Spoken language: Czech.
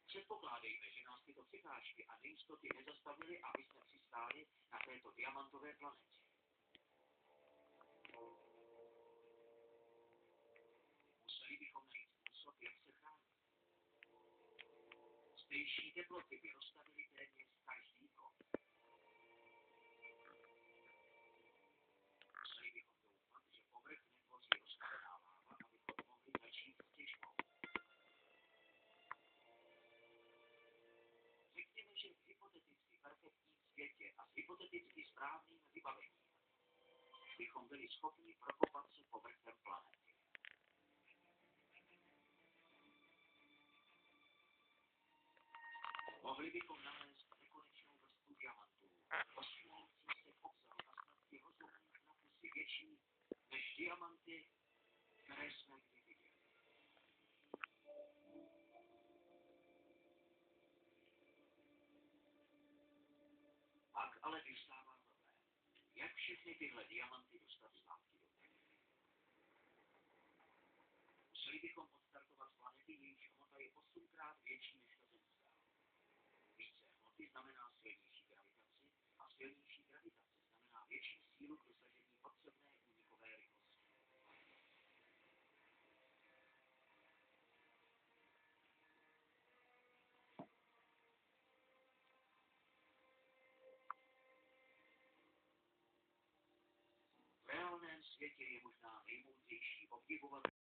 Předpokládejme, že nás tyto překážky a nejistoty nezastavily, aby jsme přistáli na této diamantové planetě. Museli bychom najít způsob, jak se chránit. Zdejší teploty by rozstavily téměř každý krok. Museli bychom doufat, že povrch netvoří rozstavená láva, abychom mohli začít s těžbou. Řekněme, že v hypoteticky perfektním světě a s hypoteticky správným vybavením bychom byli schopni prokopat se povrchem planety. Mohli bychom nalézt nekonečnou vrstvu diamantů, osmívající se v obsahu a smrti rozumných na kusy větší než diamanty, které jsme kdy viděli. Pak ale vystává problém. Jak všechny tyhle diamanty dostat zpátky do Země? Museli bychom odstartovat planety, jejichž hmota je 8krát větší než ta zemská. Více hmoty znamená silnější gravitaci a silnější gravitace znamená větší sílu k dosažení potřebné únikové rychlosti. V reálném světě je možná